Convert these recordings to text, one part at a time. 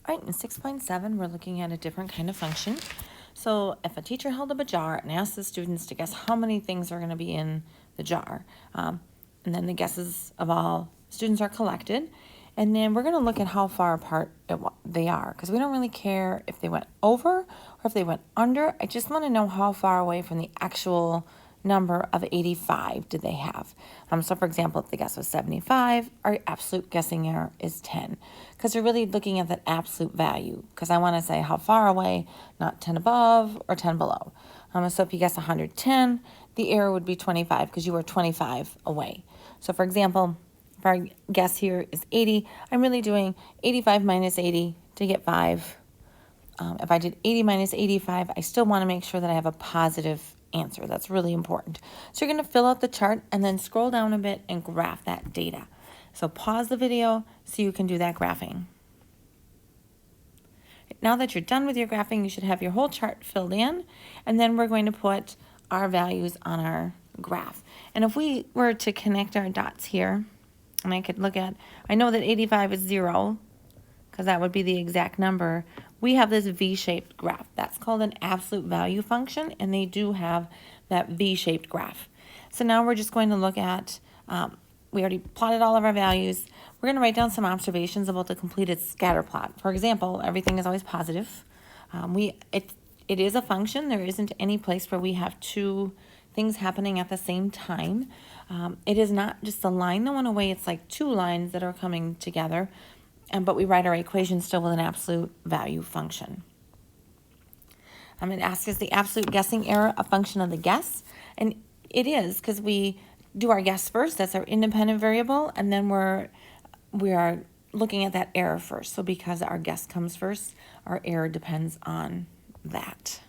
All right, in 6.7, we're looking at a different kind of function. So if a teacher held up a jar and asked the students to guess how many things are going to be in the jar, and then the guesses of all students are collected, and then we're going to look at how far apart they are, because we don't really care if they went over or if they went under. I just want to know how far away from the actual number of 85 did they have. So for example, if the guess was 75, our absolute guessing error is 10, because we're really looking at that absolute value, because I want to say how far away, not 10 above or 10 below. So if you guess 110, the error would be 25, because you were 25 away. So for example, if our guess here is 80, I'm really doing 85 minus 80 to get 5. If I did 80 minus 85, I still want to make sure that I have a positive answer. That's really important. So you're going to fill out the chart and then scroll down a bit and graph that data. So pause the video so you can do that graphing. Now that you're done with your graphing, you should have your whole chart filled in, and then we're going to put our values on our graph. And if we were to connect our dots here, and I could look at, I know that 85 is 0, because that would be the exact number. We have this V-shaped graph. That's called an absolute value function, and they do have that V-shaped graph. So now we're just going to look at, we already plotted all of our values. We're going to write down some observations about the completed scatter plot. For example, everything is always positive. It is a function. There isn't any place where we have two things happening at the same time. It is not just a line that went away. It's like two lines that are coming together. But we write our equation still with an absolute value function. It asks, is the absolute guessing error a function of the guess? And it is, because we do our guess first. That's our independent variable. And then we are looking at that error first. So because our guess comes first, our error depends on that.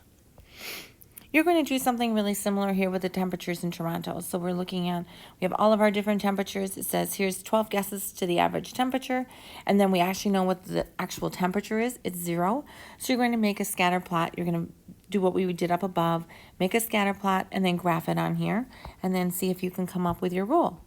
You're going to do something really similar here with the temperatures in Toronto. So we're looking at, we have all of our different temperatures. It says here's 12 guesses to the average temperature, and then we actually know what the actual temperature is. It's 0. So you're going to make a scatter plot. You're going to do what we did up above, make a scatter plot, and then graph it on here, and then see if you can come up with your rule.